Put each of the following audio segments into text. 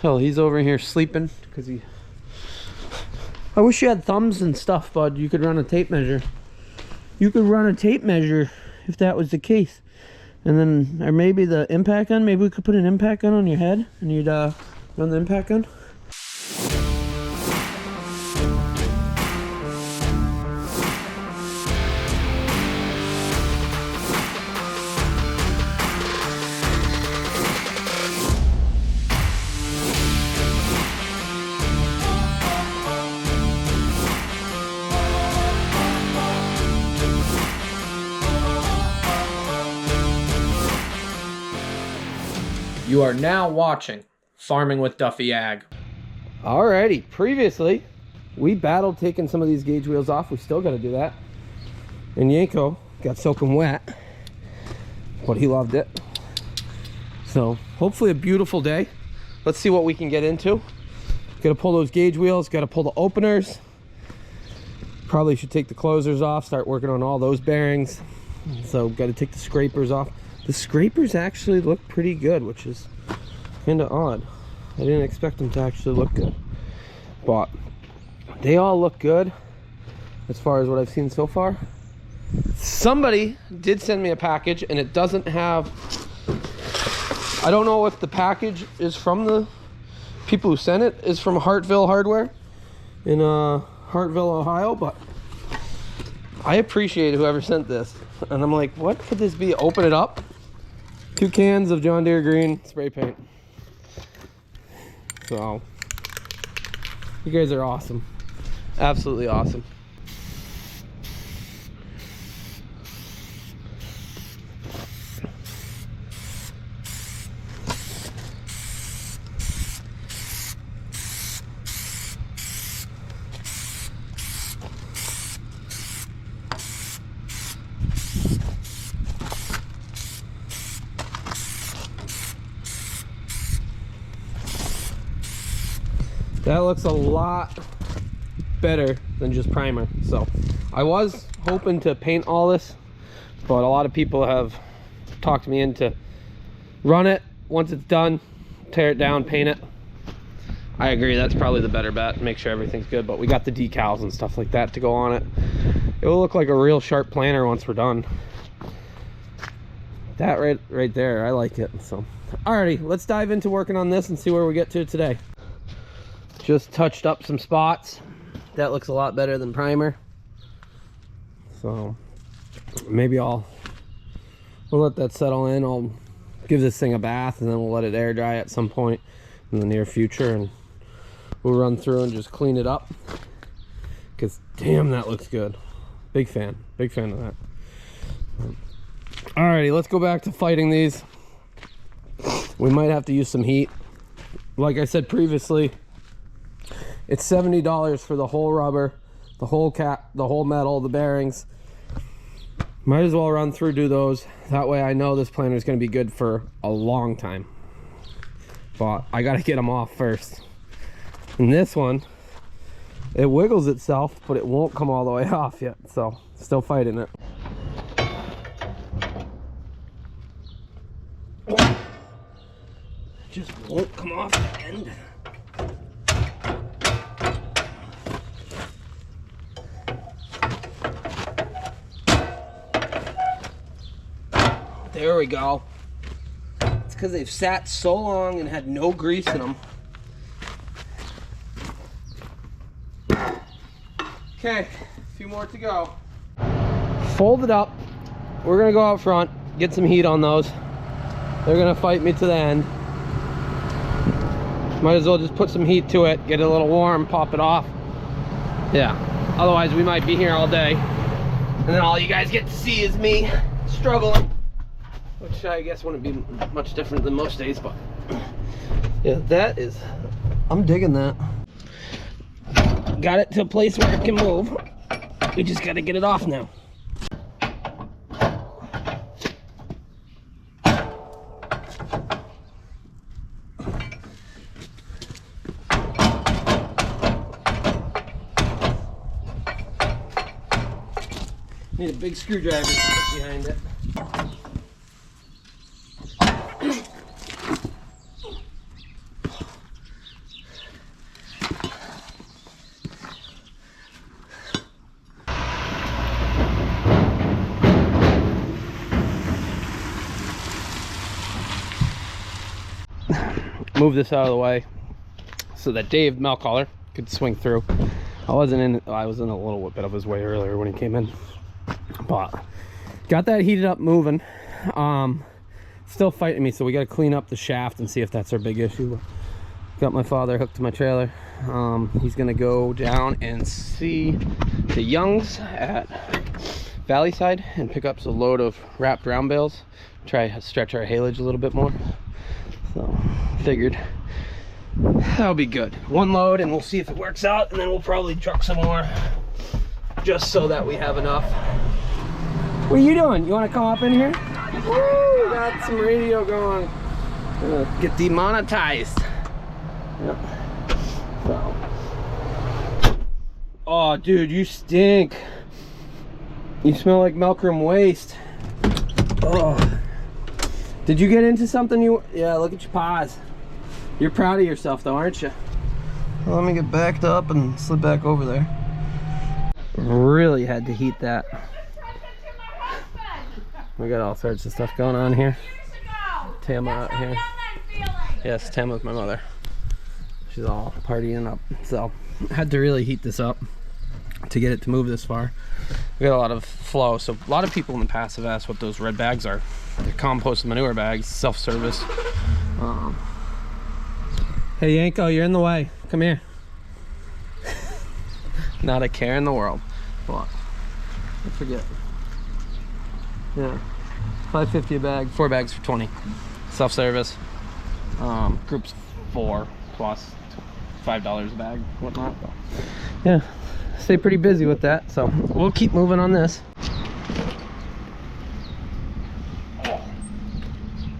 Hell, he's over here sleeping because he... I wish you had thumbs and stuff, bud. You could run a tape measure. You could run a tape measure if that was the case. And then, or maybe the impact gun. Maybe we could put an impact gun on your head and you'd run the impact gun. You are now watching Farming with Duffy Ag. Alrighty, previously we battled taking some of these gauge wheels off. We still got to do that. And Yanko got soaking wet, but he loved it. So hopefully a beautiful day. Let's see what we can get into. Got to pull those gauge wheels, got to pull the openers. Probably should take the closers off, start working on all those bearings. So got to take the scrapers off. The scrapers actually look pretty good, which is kind of odd. I didn't expect them to actually look good, but they all look good as far as what I've seen so far. Somebody did send me a package and it doesn't have, I don't know if the package is from the people who sent it, is from Hartville Hardware in Hartville, Ohio, but I appreciate whoever sent this. And I'm like, what could this be? Open it up. 2 cans of John Deere green spray paint. So, you guys are awesome. Absolutely awesome. That looks a lot better than just primer. So I was hoping to paint all this, but a lot of people have talked me into run it once it's done, tear it down, paint it. I agree, that's probably the better bet. Make sure everything's good, but we got the decals and stuff like that to go on it. It will look like a real sharp planter once we're done. That right there, I like it. So alrighty, let's dive into working on this and see where we get to today. Just touched up some spots. That looks a lot better than primer. So maybe we'll let that settle in. I'll give this thing a bath and then we'll let it air dry at some point in the near future, and we'll run through and just clean it up, because damn, that looks good. Big fan of that. Alrighty, let's go back to fighting these. We might have to use some heat. Like I said previously, it's $70 for the whole rubber, the whole cap, the whole metal, the bearings. Might as well run through, do those. That way I know this planter is going to be good for a long time. But I got to get them off first. And this one, it wiggles itself, but it won't come all the way off yet. So still fighting it. It just won't come off the end. There we go. It's because they've sat so long and had no grease in them. Okay, a few more to go. Fold it up. We're gonna go out front, get some heat on those. They're gonna fight me to the end. Might as well just put some heat to it, get it a little warm, pop it off. Yeah, otherwise we might be here all day. And then all you guys get to see is me struggling. Which I guess wouldn't be much different than most days, but yeah, I'm digging that. Got it to a place where it can move. We just got to get it off now. Need a big screwdriver to put behind it. move this out of the way so that Dave milk hauler could swing through. I was in a little bit of his way earlier when he came in, but got that heated up, moving. Still fighting me, so we got to clean up the shaft and see if that's our big issue. Got my father hooked to my trailer. He's gonna go down and see the Youngs at Valley Side and pick up a load of wrapped round bales, try to stretch our haylage a little bit more. So figured that'll be good. One load and we'll see if it works out, and then we'll probably truck some more just so that we have enough. What are you doing? You want to come up in here? Woo, got some radio going. Get demonetized. Yep. So. Oh, dude, you stink. You smell like milkroom waste. Oh. Did you get into something you... Yeah, look at your paws. You're proud of yourself though, aren't you? Well, let me get backed up and slip back over there. Really had to heat that. We got all sorts of stuff going on here. Tama out here. Yes, Tama with my mother. She's all partying up. So had to really heat this up to get it to move this far. We got a lot of flow. So a lot of people in the past have asked what those red bags are. They're compost manure bags, self-service. Hey Yanko, you're in the way. Come here. Not a care in the world. What? I forget. Yeah. $5.50 a bag, 4 bags for 20. Self-service. Groups 4 plus $5 a bag, whatnot. Yeah. Stay pretty busy with that, so we'll keep moving on this.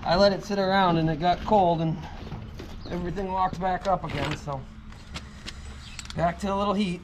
I let it sit around and it got cold and everything locked back up again, so back to a little heat.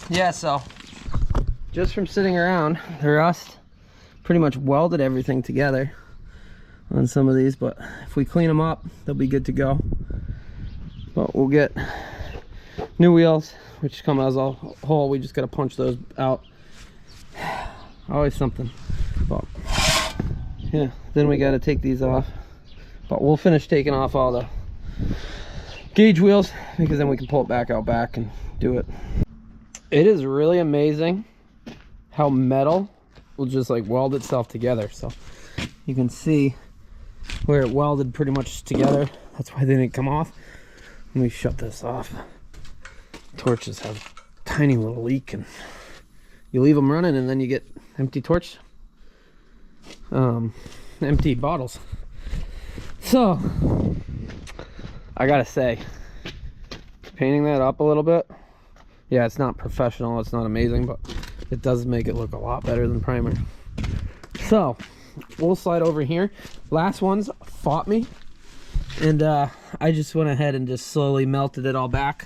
Yeah, so just from sitting around, the rust pretty much welded everything together on some of these, but if we clean them up, they'll be good to go. But we'll get new wheels, which come as a whole. We just got to punch those out. Always something. But yeah, then we got to take these off. But we'll finish taking off all the gauge wheels, because then we can pull it back out back and do it. It is really amazing how metal will just like weld itself together. So you can see where it welded pretty much together. That's why they didn't come off. Let me shut this off. Torches have a tiny little leak, and you leave them running and then you get empty torch, empty bottles. So I gotta say, painting that up a little bit, yeah, it's not professional, it's not amazing, but it does make it look a lot better than primer. So we'll slide over here. Last ones fought me, and I just went ahead and just slowly melted it all back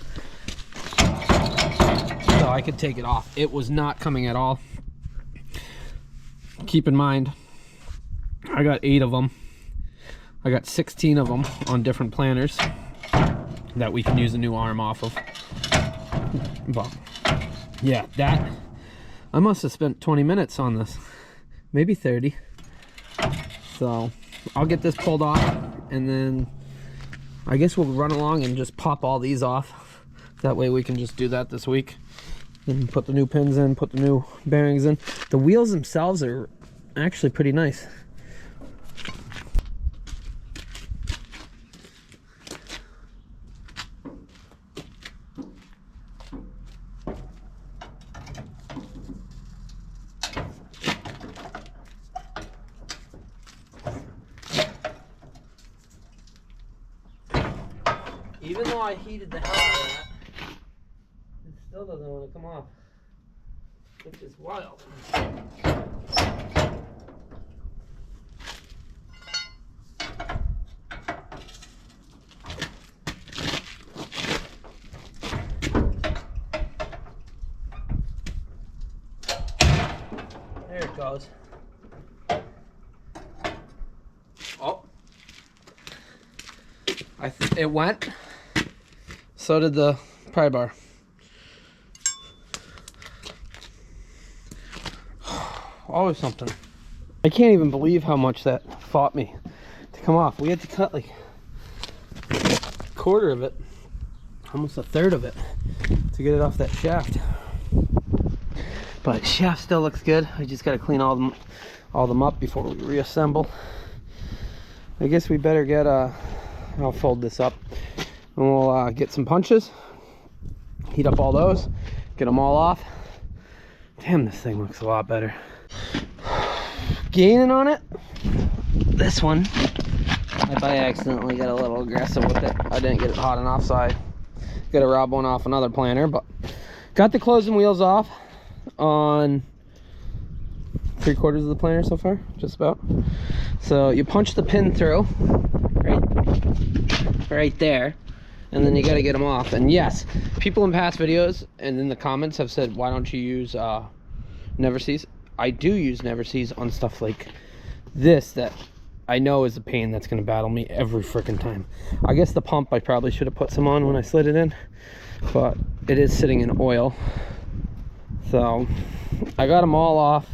so I could take it off. It was not coming at all. Keep in mind, I got 8 of them. I got 16 of them on different planners that we can use a new arm off of. But yeah, that I must have spent 20 minutes on this, maybe 30. So I'll get this pulled off, and then I guess we'll run along and just pop all these off. That way we can just do that this week and put the new pins in, put the new bearings in. The wheels themselves are actually pretty nice. Even though I heated the hell out of that, it still doesn't want to come off, which is wild. There it goes. Oh. It went. So did the pry bar. Always something. I can't even believe how much that fought me to come off. We had to cut like a quarter of it, almost a third of it, to get it off that shaft. But shaft still looks good. I just got to clean all them up before we reassemble. I guess we better get I'll fold this up and we'll get some punches, heat up all those, get them all off. Damn, this thing looks a lot better. Gaining on it. This one, if I accidentally got a little aggressive with it, I didn't get it hot enough, so I gotta rob one off another planer. But got the closing wheels off on 3/4 of the planer so far, just about. So you punch the pin through right there, and then you got to get them off. And yes, people in past videos and in the comments have said, why don't you use never sees? I do use never sees on stuff like this that I know is a pain that's going to battle me every freaking time. I guess the pump I probably should have put some on when I slid it in, but it is sitting in oil. So I got them all off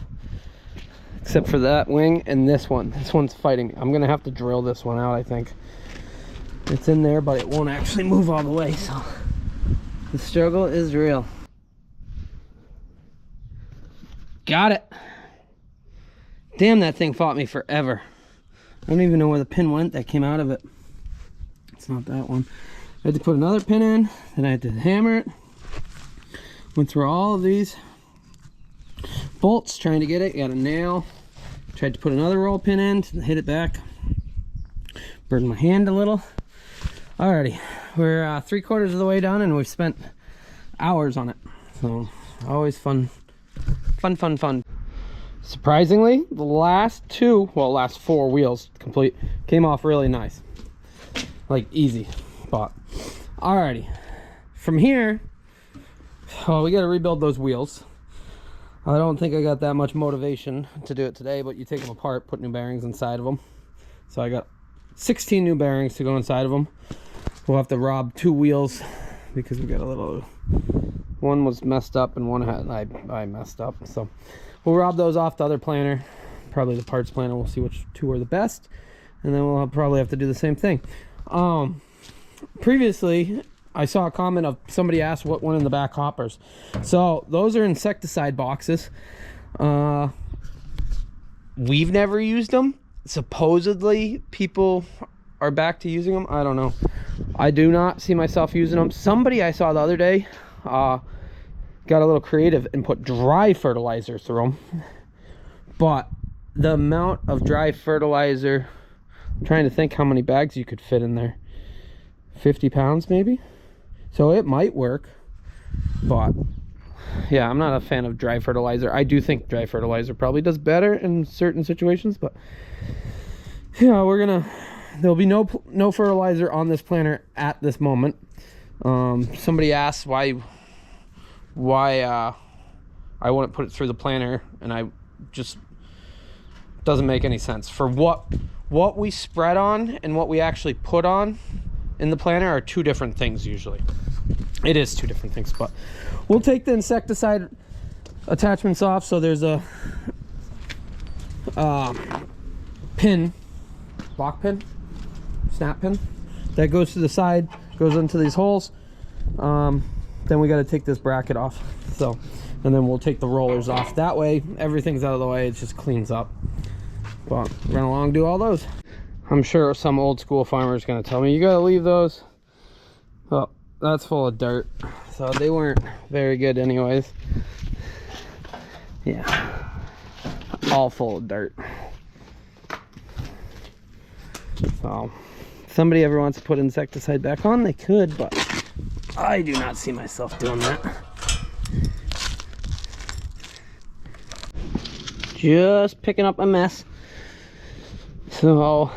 except for that wing and this one. This one's fighting me. I'm gonna have to drill this one out. I think it's in there, but it won't actually move all the way, so the struggle is real. Got it. Damn, that thing fought me forever. I don't even know where the pin went that came out of it. It's not that one. I had to put another pin in, then I had to hammer it. Went through all of these bolts trying to get it. Got a nail. Tried to put another roll pin in to hit it back. Burned my hand a little. Alrighty, we're 3/4 of the way done, and we've spent hours on it. So always fun. Surprisingly, the last last 4 wheels complete came off really nice, like easy. But alrighty, from here, well, we got to rebuild those wheels. I don't think I got that much motivation to do it today, but you take them apart, put new bearings inside of them. So I got 16 new bearings to go inside of them. We'll have to rob 2 wheels because we got a little, one was messed up and one had I messed up. So we'll rob those off the other planer, probably the parts planer. We'll see which 2 are the best, and then we'll probably have to do the same thing. Previously I saw a comment of somebody asked what went in the back hoppers. So those are insecticide boxes. We've never used them. Supposedly people are back to using them. I don't know. I do not see myself using them. Somebody I saw the other day got a little creative and put dry fertilizer through them. But the amount of dry fertilizer, I'm trying to think how many bags you could fit in there. 50 pounds maybe? So it might work, but yeah, I'm not a fan of dry fertilizer. I do think dry fertilizer probably does better in certain situations, but yeah, there'll be no fertilizer on this planter at this moment. Somebody asked why I wouldn't put it through the planter, and I just doesn't make any sense. For what we spread on and what we actually put on in the planter are 2 different things usually. It is 2 different things, but we'll take the insecticide attachments off. So there's a pin, lock pin, snap pin that goes to the side, goes into these holes. Then we got to take this bracket off. So, and then we'll take the rollers off. That way everything's out of the way. It just cleans up. But run along, do all those. I'm sure some old school farmer is going to tell me, you got to leave those. Well, that's full of dirt. So they weren't very good anyways. Yeah. All full of dirt. So If somebody ever wants to put insecticide back on, they could, but I do not see myself doing that. Just picking up a mess. So,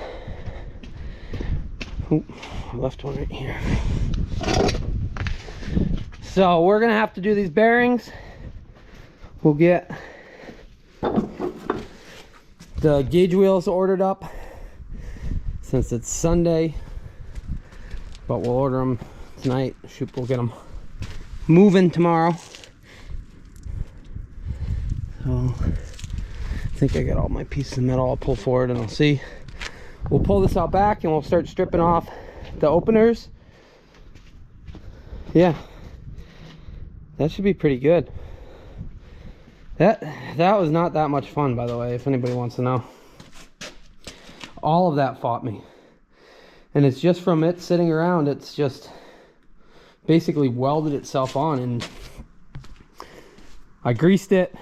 oh, left one right here. So we're gonna have to do these bearings. We'll get the gauge wheels ordered up since it's Sunday, but we'll order them tonight. Shoot, we'll get them moving tomorrow. So I think I got all my pieces of metal. I'll pull forward and I'll see. We'll pull this out back and we'll start stripping off the openers. Yeah, that should be pretty good. That was not that much fun, by the way, if anybody wants to know. All of that fought me. And it's just from it sitting around, it's just basically welded itself on, and I greased it,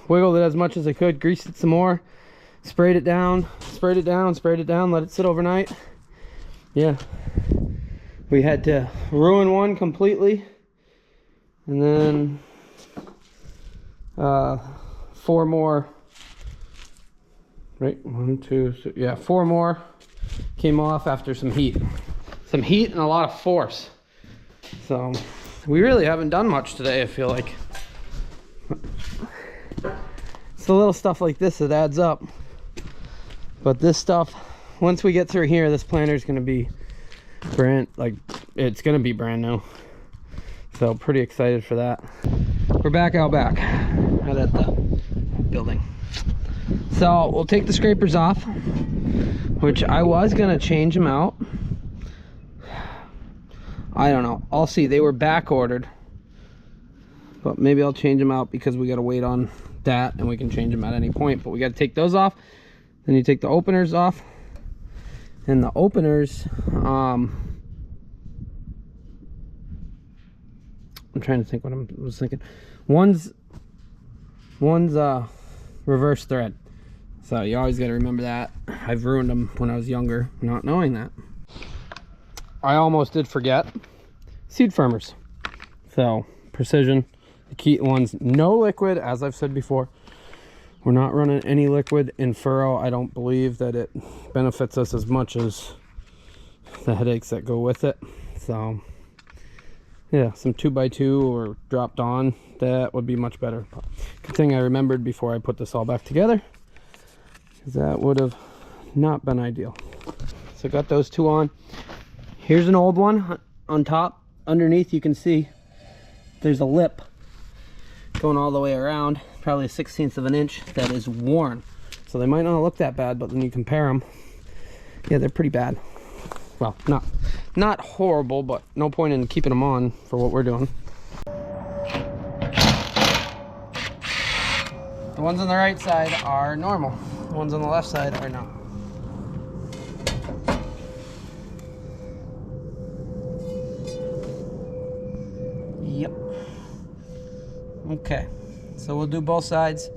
wiggled it as much as I could, greased it some more, sprayed it down, sprayed it down, sprayed it down, let it sit overnight. Yeah. We had to ruin one completely, and then 4 more, right? 1, 2, 3, yeah, 4 more came off after some heat and a lot of force. So we really haven't done much today, I feel like. It's the little stuff like this that adds up. But this stuff, once we get through here, this planter is going to be it's going to be brand new. So pretty excited for that. We're back out back at the building. So we'll take the scrapers off, which I was going to change them out. I don't know. I'll see. They were back ordered, but maybe I'll change them out because we got to wait on that, and we can change them at any point. But we got to take those off. Then you take the openers off, and the openers, I'm trying to think what I was thinking. One's reverse thread, so you always got to remember that. I've ruined them when I was younger, not knowing that. I almost did forget seed firmers. So precision, the key ones, no liquid, as I've said before. We're not running any liquid in furrow. I don't believe that it benefits us as much as the headaches that go with it. So yeah, some 2x2 or dropped on, that would be much better. Good thing I remembered before I put this all back together, because that would have not been ideal. So got those 2 on. Here's an old one on top. Underneath you can see there's a lip going all the way around, probably a 1/16 of an inch, that is worn. So they might not look that bad, but when you compare them, yeah, they're pretty bad. Well, not horrible, but no point in keeping them on for what we're doing. The ones on the right side are normal. The ones on the left side are not. Yep. Okay, so we'll do both sides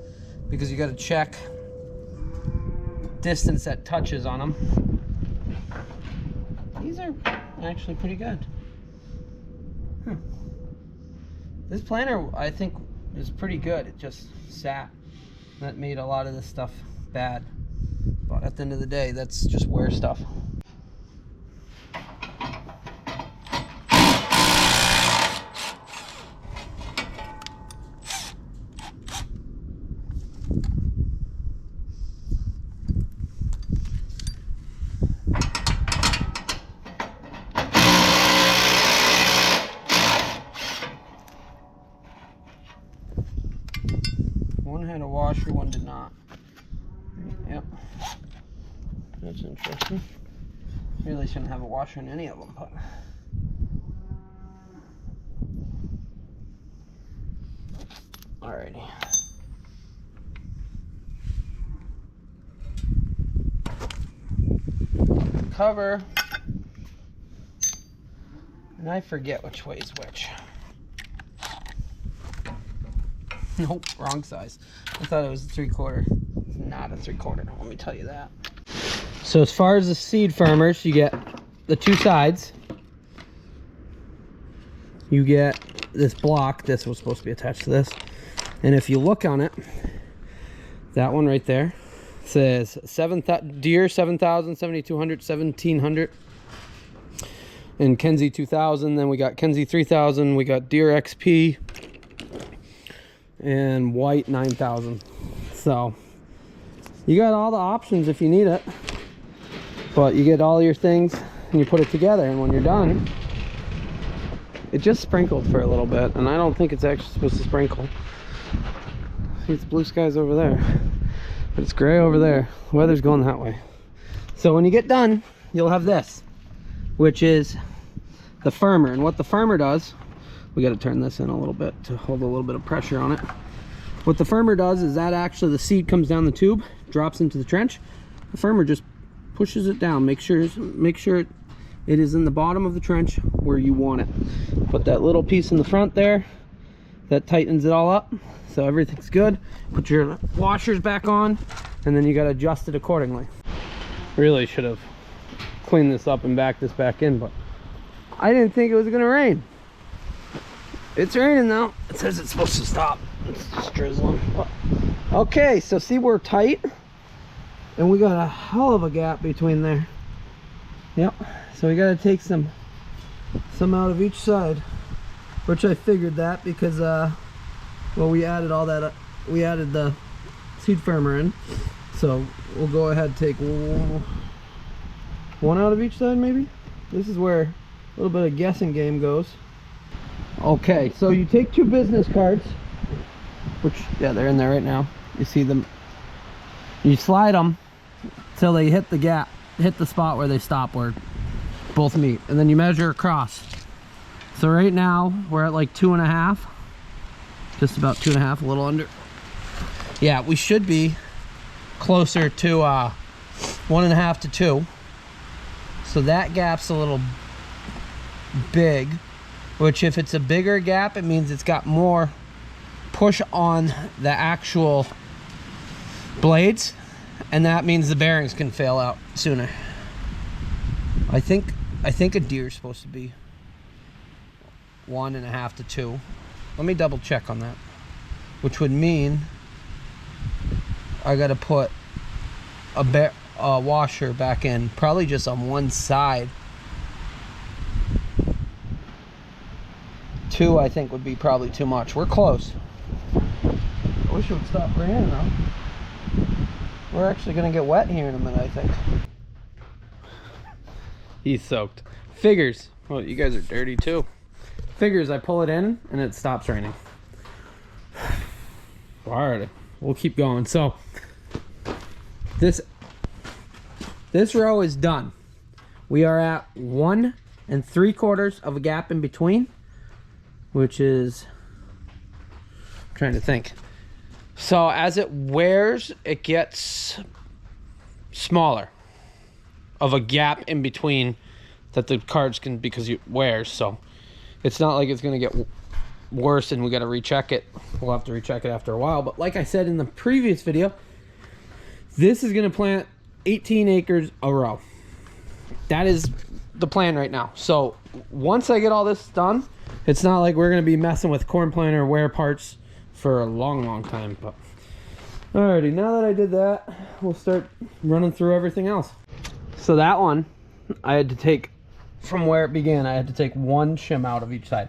because you got to check distance that touches on them. These are actually pretty good. This planter, I think, is pretty good. It just sat. That made a lot of this stuff bad. But at the end of the day, that's just wear stuff. One had a washer, one did not. Yep. That's interesting. Really shouldn't have a washer in any of them, but alrighty. Cover. And I forget which way is which. Nope, wrong size. I thought it was a 3/4. It's not a 3/4, let me tell you that. So as far as the seed firmers, you get the two sides, you get this block. This was supposed to be attached to this. And if you look on it, that one right there says Deere 7000, 7200, 1700, and Kenzie 2000. Then we got Kenzie 3000, we got Deere XP, and White 9000. So you got all the options if you need it, but you get all your things and you put it together, and when you're done, it just sprinkled for a little bit, and I don't think it's actually supposed to sprinkle. See, it's blue skies over there, but it's gray over there. The weather's going that way. So when you get done, you'll have this, which is the firmer. And what the firmer does, we got to turn this in a little bit to hold a little bit of pressure on it. What the firmer does is that actually the seed comes down the tube, drops into the trench. The firmer just pushes it down, make sure it is in the bottom of the trench where you want it. Put that little piece in the front there, that tightens it all up, so everything's good. Put your washers back on, and then you got to adjust it accordingly. Really should have cleaned this up and backed this back in, but I didn't think it was gonna rain. It's raining though. It says it's supposed to stop. It's just drizzling. Okay, so see, we're tight, and we got a hell of a gap between there. Yep. So we got to take some out of each side, which I figured that because well, we added all that. We added the seed firmer in, so we'll go ahead and take one out of each side maybe. This is where a little bit of guessing game goes. Okay, so you take two business cards, which, yeah, they're in there right now. You see them. You slide them till they hit the gap, hit the spot where they stop, where both meet, and then you measure across. So right now we're at like 2.5, just about 2.5, a little under. Yeah, we should be closer to 1.5 to 2. So that gap's a little big, which if it's a bigger gap, it means it's got more push on the actual blades, and that means the bearings can fail out sooner. I think a Deere's supposed to be 1.5 to 2. Let me double check on that, which would mean I gotta put a washer back in, probably just on one side. 2 I think would be probably too much. We're close. I wish it would stop raining though. We're actually gonna get wet here in a minute, I think. He's soaked. Figures. Well, you guys are dirty too. Figures I pull it in and it stops raining. Alright, we'll keep going. So this row is done. We are at 1 3/4 of a gap in between, which is, I'm trying to think. So as it wears, it gets smaller of a gap in between that the cards can, because it wears. So it's not like it's gonna get worse and we gotta recheck it. We'll have to recheck it after a while. But like I said in the previous video, this is gonna plant 18 acres a row. That is the plan right now. So once I get all this done, it's not like we're gonna be messing with corn planter wear parts for a long time. But alrighty, now that I did that, we'll start running through everything else. So that one, I had to take, from where it began, I had to take 1 shim out of each side.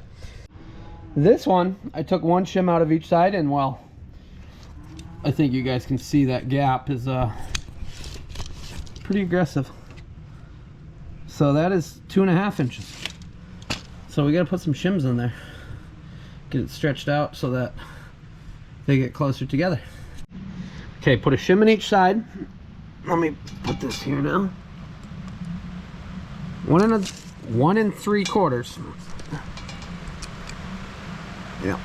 This one, I took 1 shim out of each side, and well, I think you guys can see that gap is pretty aggressive. So that is 2.5 inches. So we gotta put some shims in there, get it stretched out so that they get closer together. Okay, put a shim in each side. Let me put this here now. 1 3/4. Yeah.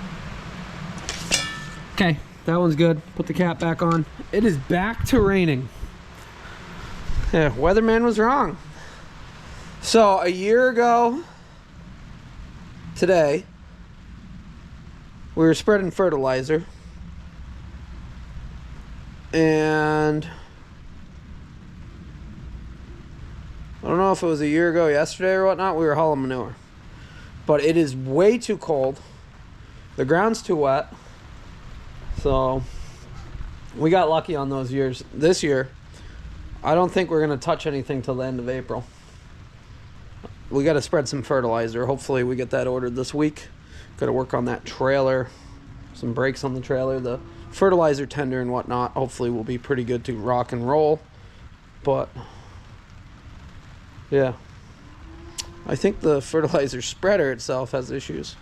Okay, that one's good. Put the cap back on. It is back to raining. Yeah, weatherman was wrong. So a year ago today, we were spreading fertilizer, and I don't know if it was a year ago yesterday or whatnot, we were hauling manure. But it is way too cold. The ground's too wet. So we got lucky on those years. This year, I don't think we're going to touch anything till the end of April. We got to spread some fertilizer. Hopefully we get that ordered this week. Got to work on that trailer. Some brakes on the trailer. The fertilizer tender and whatnot hopefully will be pretty good to rock and roll. But yeah, I think the fertilizer spreader itself has issues.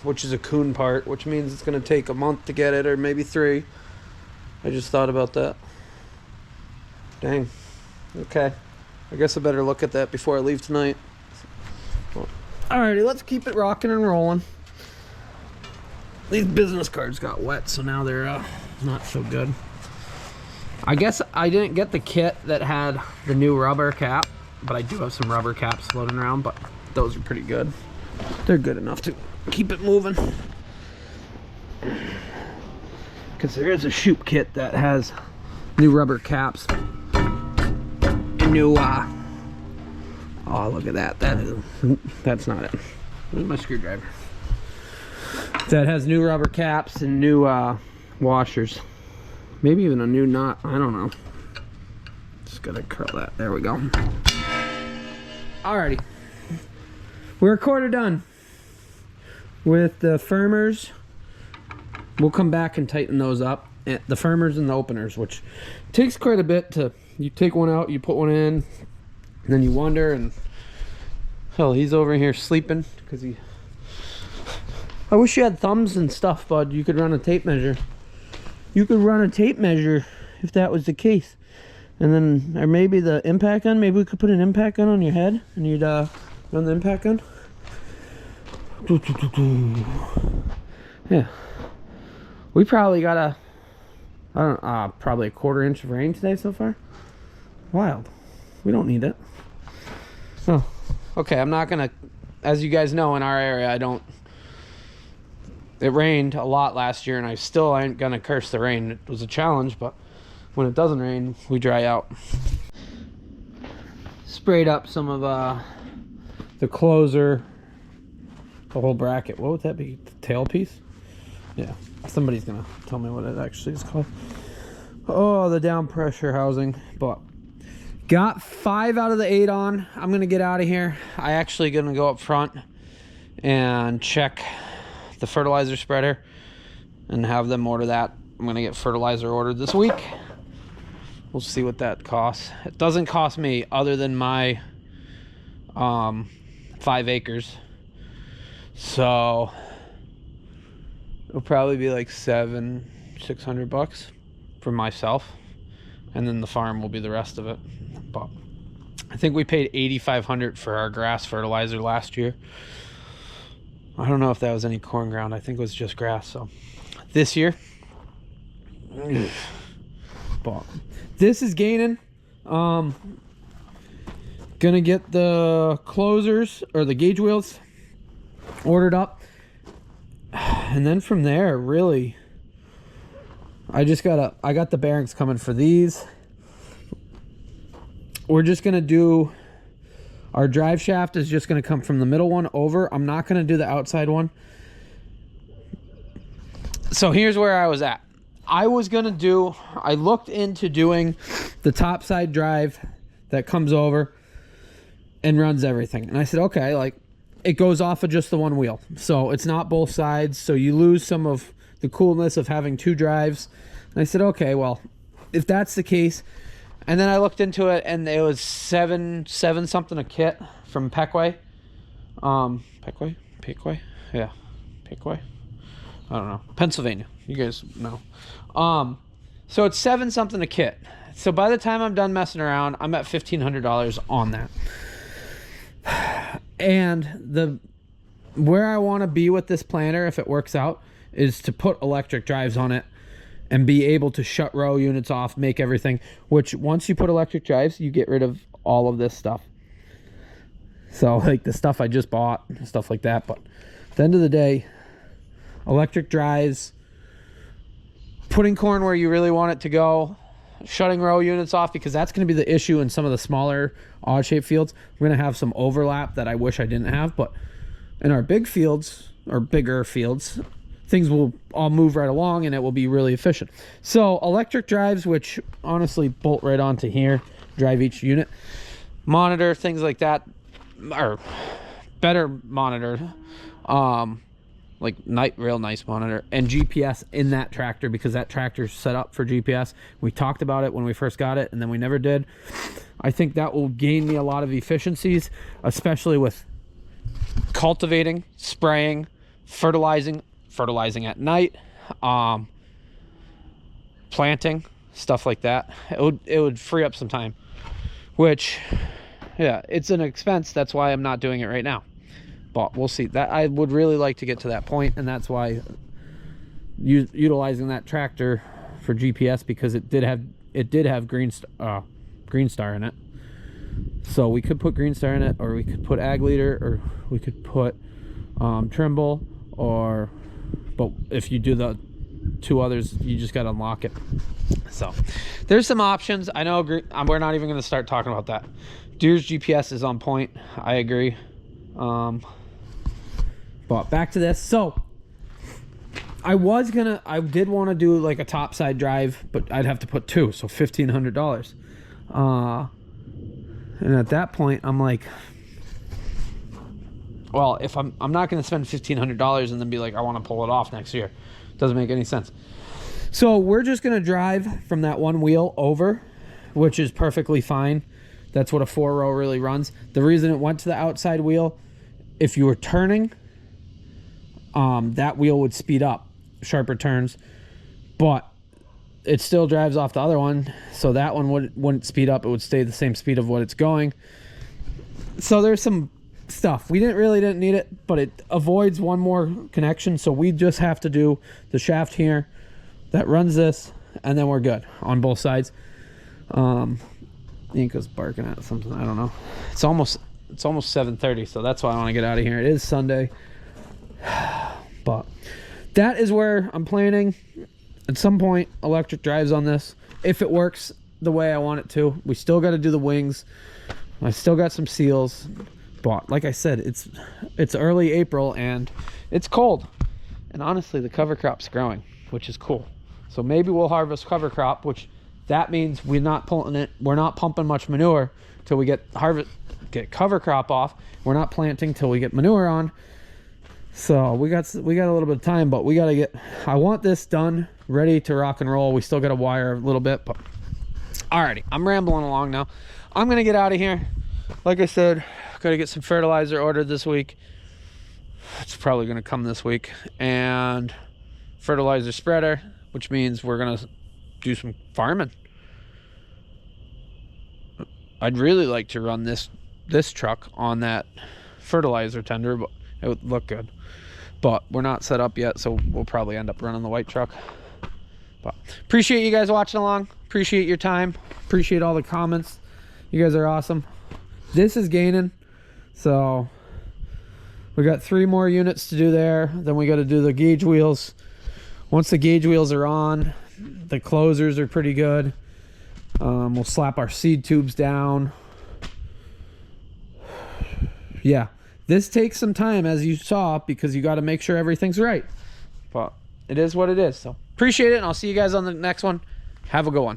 Which is a coon part, which means it's going to take a month to get it, or maybe 3. I just thought about that. Dang. Okay. I guess I better look at that before I leave tonight. Alrighty, let's keep it rocking and rolling. These business cards got wet, so now they're not so good. I guess I didn't get the kit that had the new rubber cap, but I do have some rubber caps floating around, but those are pretty good. They're good enough to keep it moving. Because there is a shoot kit that has new rubber caps. And new, oh, look at that. That's not it. Where's my screwdriver? That has new rubber caps and new washers. Maybe even a new knot. I don't know. Just gotta curl that. There we go. Alrighty. We're a quarter done with the firmers. We'll come back and tighten those up. The firmers and the openers, which takes quite a bit to, you take one out, you put one in, and then you wonder, and hell, he's over here sleeping because he, I wish you had thumbs and stuff, bud. You could run a tape measure. You could run a tape measure if that was the case. And then, or maybe the impact gun, maybe we could put an impact gun on your head and you'd run the impact gun. Yeah. We probably got probably a 1/4 inch of rain today so far. Wild. We don't need it. Oh, okay. I'm not gonna, as you guys know, in our area, it rained a lot last year, and I still ain't gonna curse the rain. It was a challenge, but when it doesn't rain, we dry out. Sprayed up some of the closer, the whole bracket. What would that be? The tailpiece? Yeah. Somebody's gonna tell me what it actually is called. Oh, the down pressure housing. But got 5 out of the 8 on. I'm gonna get out of here. I actually gonna go up front and check the fertilizer spreader and have them order that. I'm gonna get fertilizer ordered this week. We'll see what that costs. It doesn't cost me, other than my 5 acres. So it'll probably be like $600 for myself, and then the farm will be the rest of it. But I think we paid $8,500 for our grass fertilizer last year. I don't know if that was any corn ground. I think it was just grass. So this year, but this is gaining. Gonna get the closers or the gauge wheels ordered up, and then from there, really, I got the bearings coming for these. We're just gonna do, our drive shaft is just gonna come from the middle one over. I'm not gonna do the outside one. So here's where I was at. I looked into doing the top side drive that comes over and runs everything. And I said, okay, like, it goes off of just the one wheel. So it's not both sides. So you lose some of the coolness of having 2 drives. And I said, okay, well, if that's the case. And then I looked into it, and it was seven something a kit from Pequay. Pequay? Yeah. Pequay? I don't know. Pennsylvania. You guys know. So it's 7 something a kit. So by the time I'm done messing around, I'm at $1,500 on that. And where I want to be with this planter, if it works out, is to put electric drives on it and be able to shut row units off, make everything, which once you put electric drives, you get rid of all of this stuff. So like the stuff I just bought, stuff like that. But at the end of the day, electric drives, putting corn where you really want it to go, shutting row units off because that's going to be the issue in some of the smaller odd-shaped fields. We're going to have some overlap that I wish I didn't have, but in our big fields or bigger fields, things will all move right along and it will be really efficient. So electric drives, which honestly bolt right onto here, drive each unit, monitor, things like that, or better monitor, like real nice monitor, and GPS in that tractor because that tractor's set up for GPS. We talked about it when we first got it and then we never did. I think that will gain me a lot of efficiencies, especially with cultivating, spraying, fertilizing at night, planting, stuff like that. It would free up some time, which, yeah, it's an expense. That's why I'm not doing it right now, but we'll see. That I would really like to get to that point, and that's why utilizing that tractor for GPS, because it did have Green Star in it. So we could put Green Star in it, or we could put Ag Leader, or we could put Trimble, but if you do the two others, you just got to unlock it. So there's some options. I know we're not even going to start talking about that. Deere's GPS is on point. I agree. But back to this. So I did want to do like a topside drive, but I'd have to put two, so $1,500. And at that point, I'm like, well, if I'm not going to spend $1,500 and then be like, I want to pull it off next year. Doesn't make any sense. So we're just going to drive from that one wheel over, which is perfectly fine. That's what a 4-row really runs. The reason it went to the outside wheel, if you were turning, that wheel would speed up, sharper turns, but it still drives off the other one, so that one wouldn't speed up. It would stay the same speed of what it's going. So there's some stuff we didn't need it, but it avoids one more connection, so we just have to do the shaft here that runs this, and then we're good on both sides. Inca's barking at something, I don't know. It's almost 7:30, so that's why I want to get out of here. It is Sunday, but that is where I'm planning at some point electric drives on this, if it works the way I want it to. We still got to do the wings. I still got some seals, but like I said, it's early April and it's cold, and honestly the cover crop's growing, which is cool. So maybe we'll harvest cover crop, which that means we're not pumping much manure till we get cover crop off. We're not planting till we get manure on. So we got a little bit of time, but I want this done, ready to rock and roll. We still got to wire a little bit, but alrighty, I'm rambling along now. I'm gonna get out of here. Like I said, gotta get some fertilizer ordered this week. It's probably gonna come this week, and fertilizer spreader, which means we're gonna do some farming. I'd really like to run this truck on that fertilizer tender, but it would look good. But we're not set up yet, so we'll probably end up running the white truck. But appreciate you guys watching along. Appreciate your time. Appreciate all the comments. You guys are awesome. This is gaining, so we got 3 more units to do there. Then we got to do the gauge wheels. Once the gauge wheels are on, the closers are pretty good. We'll slap our seed tubes down. Yeah, this takes some time, as you saw, because you got to make sure everything's right. But it is what it is. So appreciate it, and I'll see you guys on the next one. Have a good one.